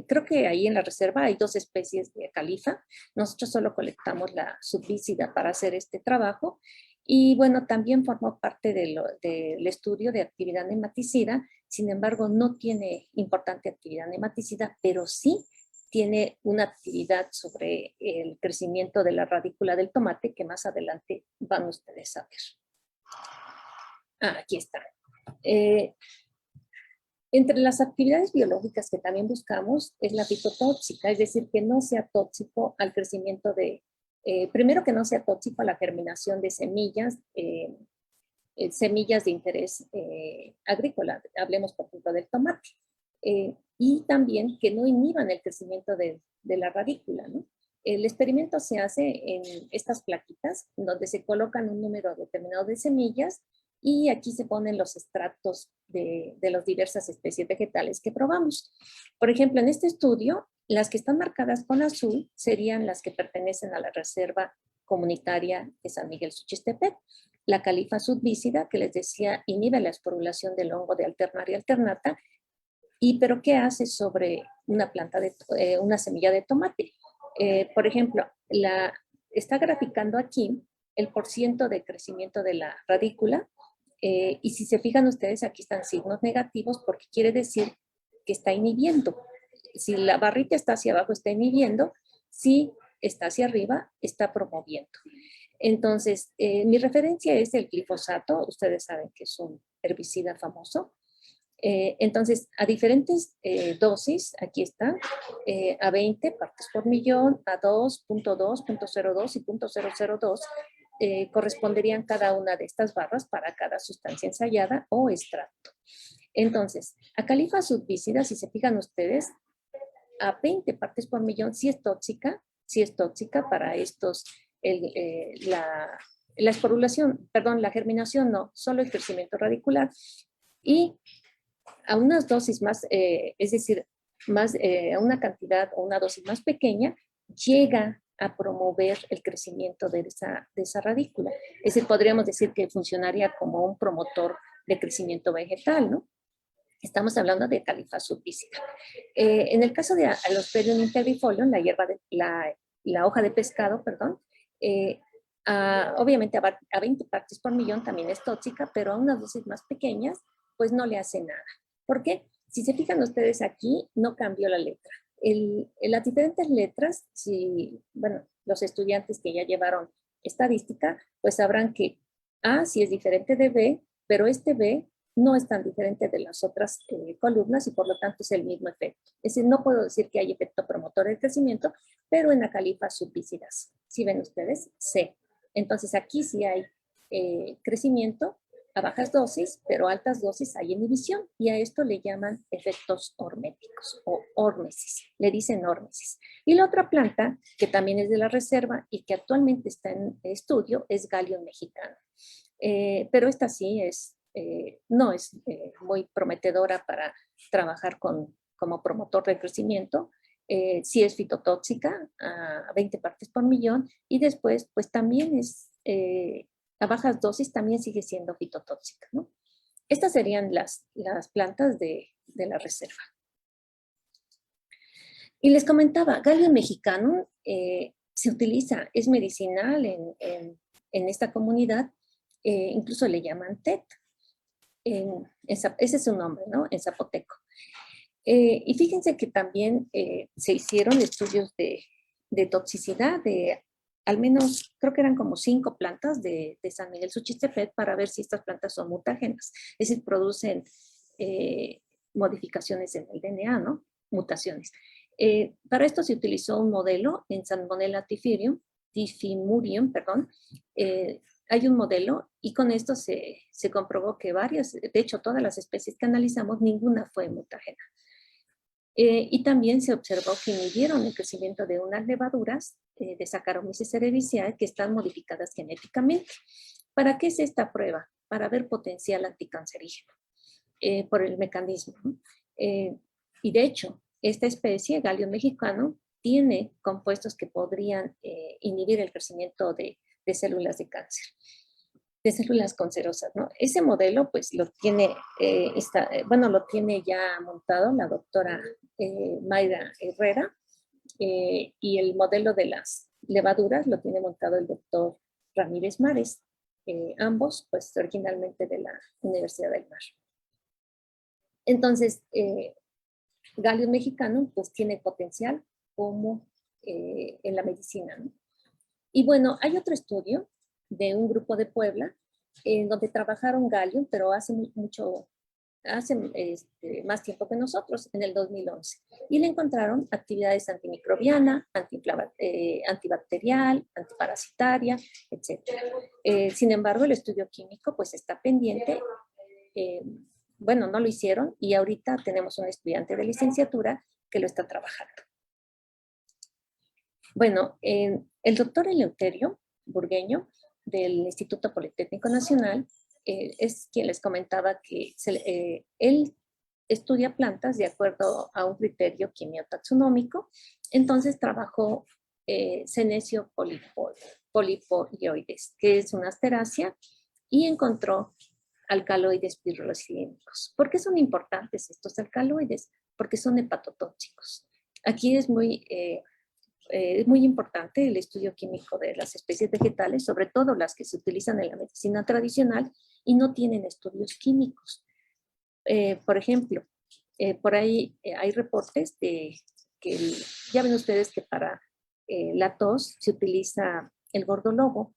creo que ahí en la reserva hay 2 especies de califa. Nosotros solo colectamos la subvícida para hacer este trabajo. Y bueno, también formó parte del estudio de actividad nematicida. Sin embargo, no tiene importante actividad nematicida, pero sí tiene una actividad sobre el crecimiento de la radícula del tomate que más adelante van ustedes a ver. Aquí está. Entre las actividades biológicas que también buscamos es la fitotóxica, es decir, que no sea tóxico al crecimiento primero que no sea tóxico a la germinación de semillas, semillas de interés agrícola, hablemos por ejemplo del tomate, y también que no inhiban el crecimiento de la radícula, ¿no? El experimento se hace en estas plaquitas, donde se colocan un número determinado de semillas y aquí se ponen los extractos de las diversas especies vegetales que probamos. Por ejemplo, en este estudio, las que están marcadas con azul serían las que pertenecen a la Reserva Comunitaria de San Miguel Suchistepec. La Califa subvícida, que les decía, inhibe la esporulación del hongo de Alternaria alternata. ¿Pero qué hace sobre una una semilla de tomate? Por ejemplo, está graficando aquí el % de crecimiento de la radícula, y si se fijan ustedes, aquí están signos negativos porque quiere decir que está inhibiendo. Si la barrita está hacia abajo, está inhibiendo. Si está hacia arriba, está promoviendo. Entonces, mi referencia es el glifosato. Ustedes saben que es un herbicida famoso. Entonces, a diferentes dosis, aquí está, a 20 partes por millón, a 2, 0.2, 0.02 y 0.002, corresponderían cada una de estas barras para cada sustancia ensayada o extracto. Entonces, a Califa subvícida, si se fijan ustedes, a 20 partes por millón sí es tóxica para estos, el la esporulación, perdón, la germinación no, solo el crecimiento radicular. Y a unas dosis más, es decir, más, a una cantidad o una dosis más pequeña, llega a promover el crecimiento de esa radícula. Es decir, podríamos decir que funcionaría como un promotor de crecimiento vegetal, ¿no? Estamos hablando de Califa subvísida. En el caso de Alosperium integrifolia, la hierba la hoja de pescado, perdón, obviamente a 20 partes por millón también es tóxica, pero a unas dosis más pequeñas, pues no le hace nada. ¿Por qué? Si se fijan ustedes aquí, no cambió la letra. Las diferentes letras, bueno, los estudiantes que ya llevaron estadística, pues sabrán que A sí es diferente de B, pero este B no es tan diferente de las otras columnas y por lo tanto es el mismo efecto. Es decir, no puedo decir que hay efecto promotor del crecimiento, pero en la Califa subvícidas, si ven ustedes, C. Entonces aquí sí hay crecimiento a bajas dosis, pero a altas dosis hay inhibición y a esto le llaman efectos horméticos o hormesis, le dicen hormesis. Y la otra planta que también es de la reserva y que actualmente está en estudio es Galium mexicano. Pero esta sí no es muy prometedora para trabajar como promotor de crecimiento. Sí es fitotóxica a 20 partes por millón y después pues también es a bajas dosis también sigue siendo fitotóxica, ¿no? Estas serían las plantas de la reserva. Y les comentaba, Galium mexicano se utiliza, es medicinal en esta comunidad, incluso le llaman TET. Ese es su nombre, ¿no? En zapoteco. Y fíjense que también se hicieron estudios de toxicidad de al menos, creo que eran como 5 plantas de San Miguel Suchistepet para ver si estas plantas son mutágenas, es decir, producen modificaciones en el DNA, ¿no? Mutaciones. Para esto se utilizó un modelo en Salmonella typhimurium, perdón. Hay un modelo y con esto se comprobó que de hecho todas las especies que analizamos, ninguna fue mutágena. Y también se observó que inhibieron el crecimiento de unas levaduras de Saccharomyces cerevisiae que están modificadas genéticamente. ¿Para qué es esta prueba? Para ver potencial anticancerígeno por el mecanismo. Y de hecho, esta especie, Galium mexicano, tiene compuestos que podrían inhibir el crecimiento de células de cáncer, de células cancerosas, ¿no? Ese modelo, pues, lo tiene, lo tiene ya montado la doctora Mayra Herrera, y el modelo de las levaduras lo tiene montado el doctor Ramírez Mares, ambos, pues, originalmente de la Universidad del Mar. Entonces, Galium mexicano, pues, tiene potencial como en la medicina, ¿no? Y bueno, hay otro estudio de un grupo de Puebla, en donde trabajaron Galium, pero hace más tiempo que nosotros, en el 2011. Y le encontraron actividades antimicrobiana, antibacterial, antiparasitaria, etc. Sin embargo, el estudio químico pues está pendiente. Bueno, no lo hicieron y ahorita tenemos un estudiante de licenciatura que lo está trabajando. Bueno, el doctor Eleuterio Burgueño del Instituto Politécnico Nacional es quien les comentaba que él estudia plantas de acuerdo a un criterio quimiotaxonómico. Entonces trabajó Senecio polipoioides, que es una asterácea, y encontró alcaloides pirrolidínicos. ¿Por qué son importantes estos alcaloides? Porque son hepatotóxicos. Aquí es muy importante el estudio químico de las especies vegetales, sobre todo las que se utilizan en la medicina tradicional y no tienen estudios químicos. Por ejemplo, por ahí hay reportes de que ya ven ustedes que para la tos se utiliza el gordolobo.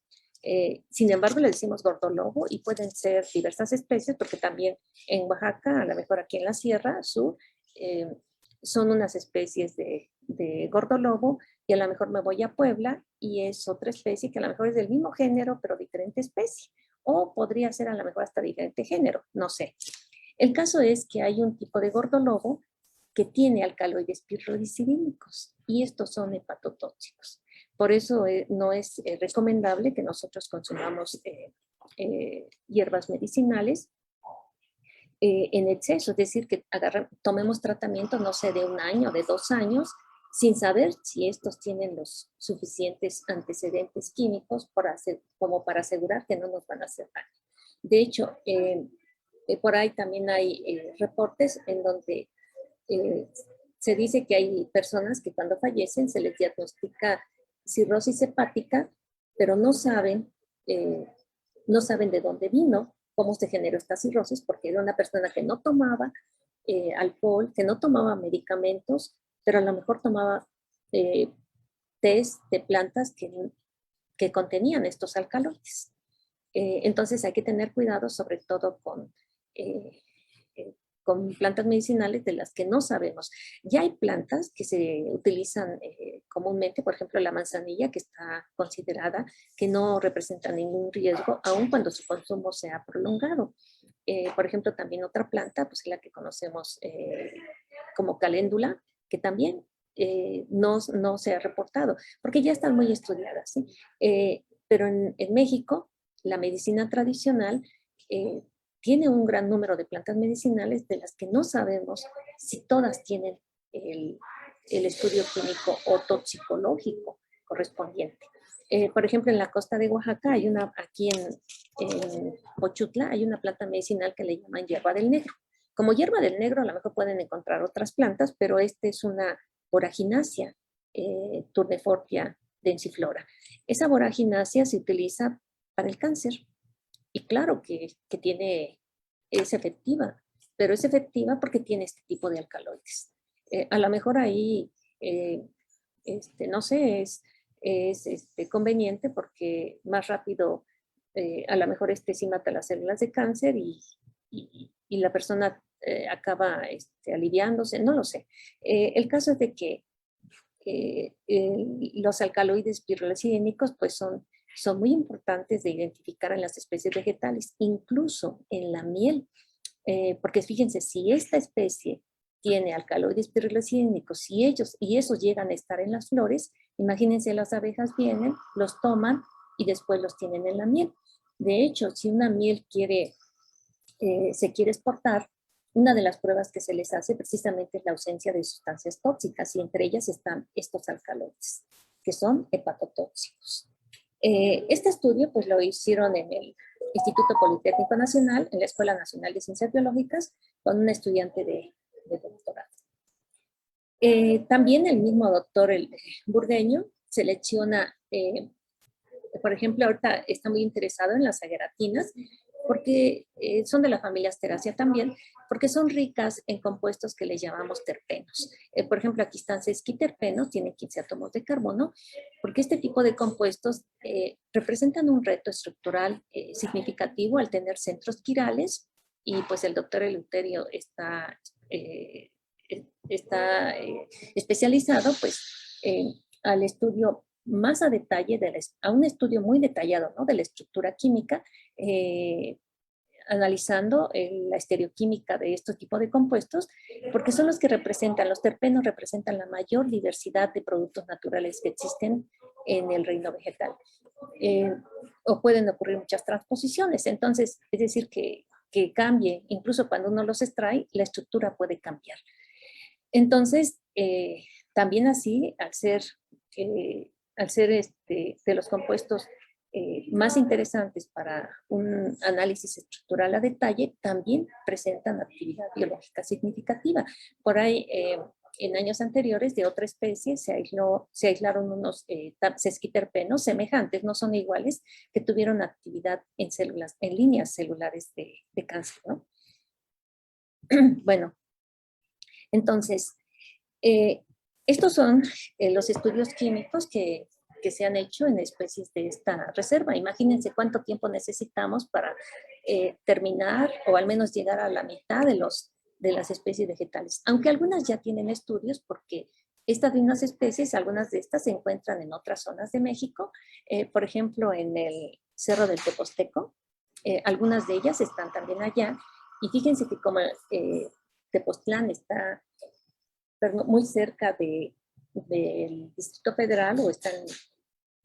Sin embargo, le decimos gordolobo y pueden ser diversas especies, porque también en Oaxaca, a lo mejor aquí en la Sierra Sur, son unas especies de gordolobo, y a lo mejor me voy a Puebla y es otra especie que a lo mejor es del mismo género, pero diferente especie. O podría ser a lo mejor hasta diferente género, no sé. El caso es que hay un tipo de gordolobo que tiene alcaloides pirrolidínicos y estos son hepatotóxicos. Por eso no es recomendable que nosotros consumamos hierbas medicinales en exceso, es decir, que tomemos tratamiento, no sé, de 1 año, de 2 años, sin saber si estos tienen los suficientes antecedentes químicos como para asegurar que no nos van a hacer daño. De hecho, por ahí también hay reportes en donde se dice que hay personas que cuando fallecen se les diagnostica cirrosis hepática, pero no saben de dónde vino, cómo se generó esta cirrosis, porque era una persona que no tomaba alcohol, que no tomaba medicamentos, pero a lo mejor tomaba tés de plantas que contenían estos alcaloides. Entonces hay que tener cuidado sobre todo con plantas medicinales de las que no sabemos. Ya hay plantas que se utilizan comúnmente, por ejemplo la manzanilla, que está considerada que no representa ningún riesgo, aun cuando su consumo sea prolongado. Por ejemplo, también otra planta, pues la que conocemos como caléndula, que también no se ha reportado, porque ya están muy estudiadas, ¿sí? Pero en México, la medicina tradicional tiene un gran número de plantas medicinales de las que no sabemos si todas tienen el estudio clínico o toxicológico correspondiente. Por ejemplo, en la costa de Oaxaca, aquí en Pochutla, hay una planta medicinal que le llaman hierba del negro. Como hierba del negro, a lo mejor pueden encontrar otras plantas, pero esta es una Boraginaceae, Tournefortia densiflora. Esa Boraginaceae se utiliza para el cáncer. Y claro que es efectiva, pero es efectiva porque tiene este tipo de alcaloides. A lo mejor ahí, no sé, es conveniente porque más rápido, a lo mejor sí mata las células de cáncer y la persona acaba aliviándose, no lo sé. El caso es de que los alcaloides pirrolizidénicos pues son muy importantes de identificar en las especies vegetales, incluso en la miel, porque fíjense, si esta especie tiene alcaloides pirrolizidénicos y esos llegan a estar en las flores, imagínense, las abejas vienen, los toman y después los tienen en la miel. De hecho, si una miel se quiere exportar, una de las pruebas que se les hace precisamente es la ausencia de sustancias tóxicas y entre ellas están estos alcaloides, que son hepatotóxicos. Este estudio pues lo hicieron en el Instituto Politécnico Nacional, en la Escuela Nacional de Ciencias Biológicas, con un estudiante de doctorado. También el mismo doctor Burgueño selecciona, por ejemplo, ahorita está muy interesado en las agaratinas, porque son de la familia Asteraceae también, porque son ricas en compuestos que le llamamos terpenos. Por ejemplo, aquí están sesquiterpenos, tienen 15 átomos de carbono, porque este tipo de compuestos representan un reto estructural significativo al tener centros quirales, y pues el doctor Eleuterio está especializado pues al estudio más a detalle, a un estudio muy detallado, ¿no?, de la estructura química, analizando la estereoquímica de estos tipos de compuestos, porque son los que los terpenos representan la mayor diversidad de productos naturales que existen en el reino vegetal. O pueden ocurrir muchas transposiciones, entonces, es decir, que cambie, incluso cuando uno los extrae, la estructura puede cambiar. Entonces, también así, al ser de los compuestos más interesantes para un análisis estructural a detalle, también presentan actividad biológica significativa. Por ahí, en años anteriores, de otra especie, se aislaron unos sesquiterpenos semejantes, no son iguales, que tuvieron actividad en líneas celulares de cáncer, ¿no? Bueno, entonces, estos son los estudios químicos que se han hecho en especies de esta reserva. Imagínense cuánto tiempo necesitamos para terminar o al menos llegar a la mitad de las especies vegetales. Aunque algunas ya tienen estudios porque estas mismas especies, algunas de estas se encuentran en otras zonas de México, por ejemplo en el Cerro del Teposteco, algunas de ellas están también allá, y fíjense que como Tepoztlán está muy cerca del Distrito Federal o está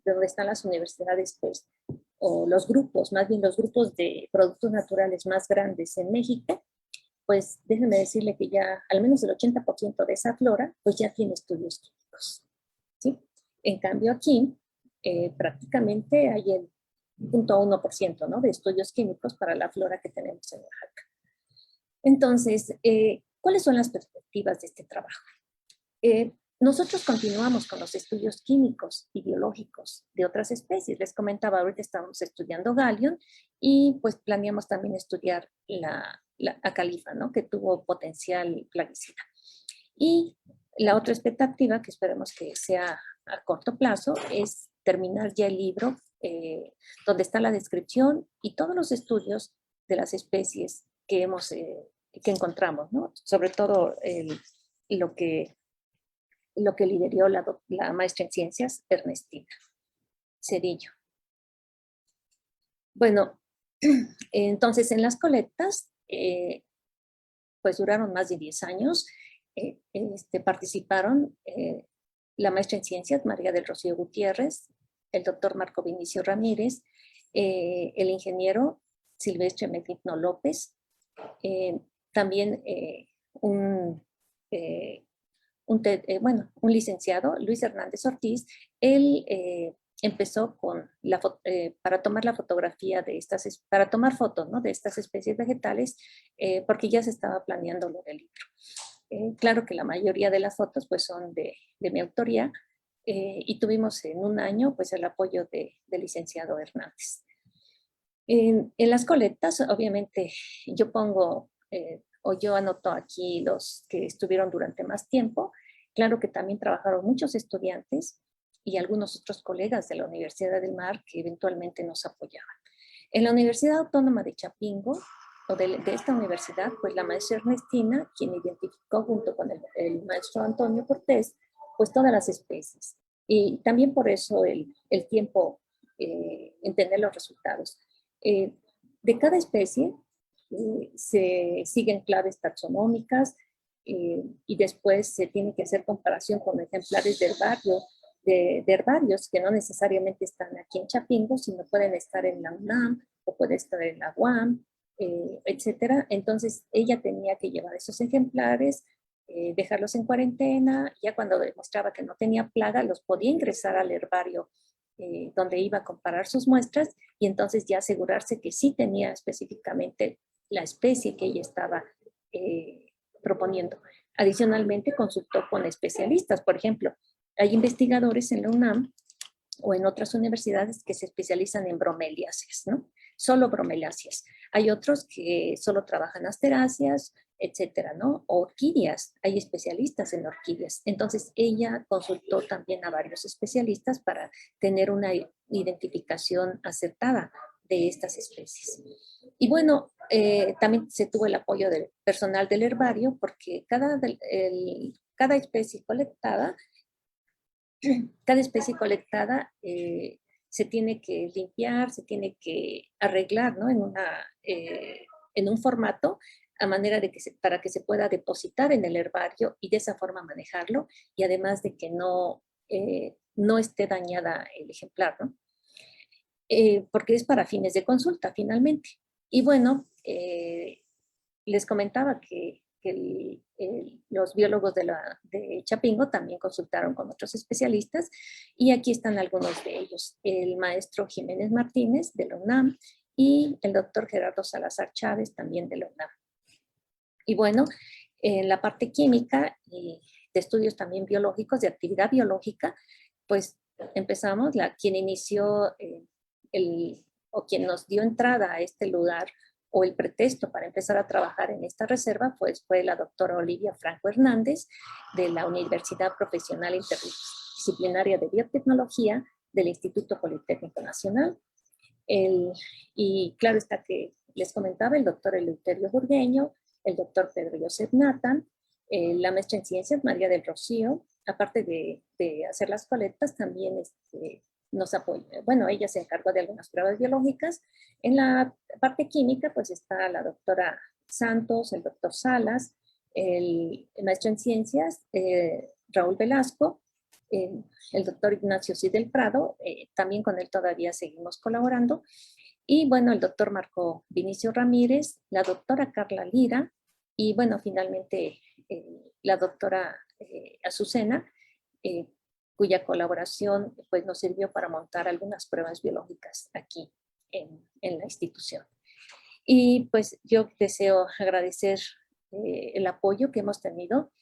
de donde están las universidades, pues, o los grupos, más bien los grupos de productos naturales más grandes en México, pues déjenme decirle que ya al menos el 80% de esa flora, pues ya tiene estudios químicos, ¿sí? En cambio aquí, prácticamente hay el 0.1%, ¿no?, de estudios químicos para la flora que tenemos en Oaxaca. Entonces, ¿cuáles son las perspectivas de este trabajo? Nosotros continuamos con los estudios químicos y biológicos de otras especies. Les comentaba, ahorita estamos estudiando Galion y pues planeamos también estudiar la acalifa, ¿no?, que tuvo potencial plaguicida. Y la otra expectativa, que esperemos que sea a corto plazo, es terminar ya el libro donde está la descripción y todos los estudios de las especies que que encontramos, ¿no? Sobre todo lo que lideró la maestra en ciencias, Ernestina Cedillo. Bueno, entonces en las colectas, pues duraron más de 10 años. Participaron la maestra en ciencias, María del Rocío Gutiérrez, el doctor Marco Vinicio Ramírez, el ingeniero Silvestre Benigno López, también un licenciado, Luis Hernández Ortiz. Él empezó para tomar la fotografía de para tomar fotos, ¿no?, de estas especies vegetales, porque ya se estaba planeando lo del libro. Claro que la mayoría de las fotos pues son de mi autoría, y tuvimos en un año pues el apoyo del licenciado Hernández. En las colectas, obviamente, yo pongo o yo anoto aquí los que estuvieron durante más tiempo. Claro que también trabajaron muchos estudiantes y algunos otros colegas de la Universidad del Mar que eventualmente nos apoyaban. En la Universidad Autónoma de Chapingo, o de esta universidad, pues la maestra Ernestina, quien identificó junto con el maestro Antonio Cortés, pues todas las especies. Y también por eso el tiempo en tener los resultados. De cada especie se siguen claves taxonómicas, y después se tiene que hacer comparación con ejemplares de herbarios que no necesariamente están aquí en Chapingo, sino pueden estar en la UNAM o puede estar en la UAM, etcétera. Entonces ella tenía que llevar esos ejemplares, dejarlos en cuarentena. Ya cuando demostraba que no tenía plaga, los podía ingresar al herbario donde iba a comparar sus muestras, y entonces ya asegurarse que sí tenía específicamente la especie que ella estaba proponiendo. Adicionalmente, consultó con especialistas. Por ejemplo, hay investigadores en la UNAM o en otras universidades que se especializan en bromeliáceas, ¿no? Solo bromeliáceas. Hay otros que solo trabajan asteráceas, etcétera, ¿no? Orquídeas, hay especialistas en orquídeas. Entonces, ella consultó también a varios especialistas para tener una identificación acertada de estas especies. Y bueno, también se tuvo el apoyo del personal del herbario, porque cada especie colectada se tiene que limpiar, se tiene que arreglar, ¿no?, en un formato a manera de para que se pueda depositar en el herbario y de esa forma manejarlo, y además de que no esté dañada el ejemplar, ¿no? Porque es para fines de consulta finalmente. Y bueno, les comentaba que los biólogos de Chapingo también consultaron con otros especialistas, y aquí están algunos de ellos: el maestro Jiménez Martínez de la UNAM y el doctor Gerardo Salazar Chávez, también de la UNAM. Y bueno, en la parte química y de estudios también biológicos, de actividad biológica, pues empezamos, quien inició o quien nos dio entrada a este lugar o el pretexto para empezar a trabajar en esta reserva, pues fue la doctora Olivia Franco Hernández de la Universidad Profesional Interdisciplinaria de Biotecnología del Instituto Politécnico Nacional. Y claro está que les comentaba el doctor Eleuterio Burgueño, el doctor Pedro Joseph Nathan, la maestra en ciencias María del Rocío. Aparte de hacer las colectas, también nos apoya. Bueno, ella se encargó de algunas pruebas biológicas. En la parte química, pues está la doctora Santos, el doctor Salas, el maestro en ciencias, Raúl Velasco, el doctor Ignacio Cid del Prado, también con él todavía seguimos colaborando. Y bueno, el doctor Marco Vinicio Ramírez, la doctora Carla Lira y bueno, finalmente la doctora Azucena, cuya colaboración pues, nos sirvió para montar algunas pruebas biológicas aquí en la institución. Y pues yo deseo agradecer el apoyo que hemos tenido,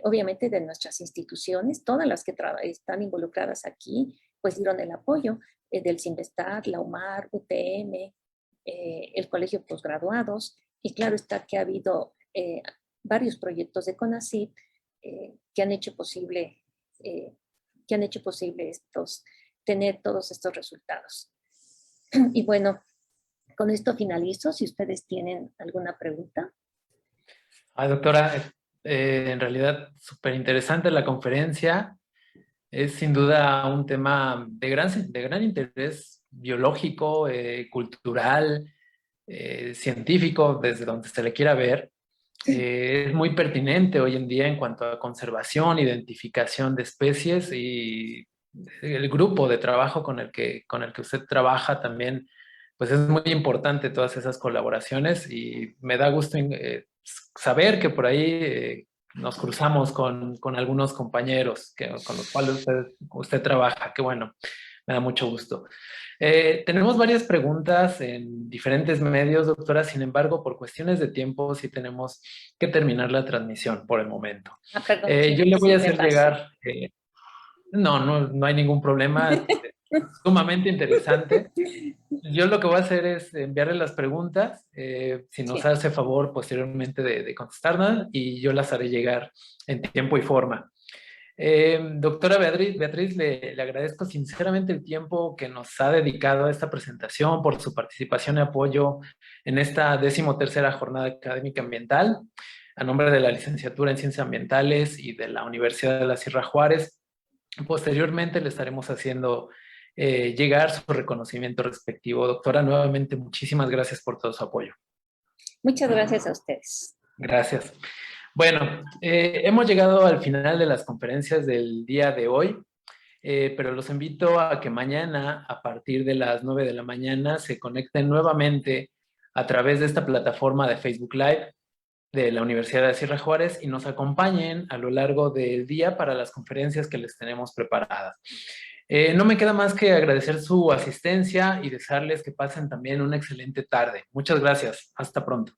obviamente de nuestras instituciones, todas las que están involucradas aquí, pues dieron el apoyo del CINVESTAT, la UMAR, UTM, el Colegio de Posgraduados, y claro está que ha habido varios proyectos de CONACYT que han hecho posible, tener todos estos resultados. Y bueno, con esto finalizo. Si ustedes tienen alguna pregunta. Ay, doctora, en realidad súper interesante la conferencia. Es sin duda un tema de gran interés biológico, cultural, científico, desde donde se le quiera ver. Es muy pertinente hoy en día en cuanto a conservación, identificación de especies y el grupo de trabajo con el que usted trabaja también, pues es muy importante todas esas colaboraciones y me da gusto saber que por ahí nos cruzamos con algunos compañeros con los cuales usted trabaja. Qué bueno, me da mucho gusto. Tenemos varias preguntas en diferentes medios, doctora. Sin embargo, por cuestiones de tiempo, sí tenemos que terminar la transmisión por el momento. Perdón, Yo le voy sí, a me hacer paso. llegar, no hay ningún problema, sumamente interesante. Yo lo que voy a hacer es enviarle las preguntas, si nos Sí. hace favor posteriormente de contestarlas y yo las haré llegar en tiempo y forma. Doctora Beatriz, le agradezco sinceramente el tiempo que nos ha dedicado a esta presentación, por su participación y apoyo en esta 13ª Jornada Académica Ambiental, a nombre de la Licenciatura en Ciencias Ambientales y de la Universidad de la Sierra Juárez. Posteriormente le estaremos haciendo llegar su reconocimiento respectivo. Doctora, nuevamente muchísimas gracias por todo su apoyo. Muchas gracias a ustedes. Gracias. Bueno, hemos llegado al final de las conferencias del día de hoy, pero los invito a que mañana, a partir de las 9 de la mañana, se conecten nuevamente a través de esta plataforma de Facebook Live de la Universidad de Sierra Juárez y nos acompañen a lo largo del día para las conferencias que les tenemos preparadas. No me queda más que agradecer su asistencia y desearles que pasen también una excelente tarde. Muchas gracias. Hasta pronto.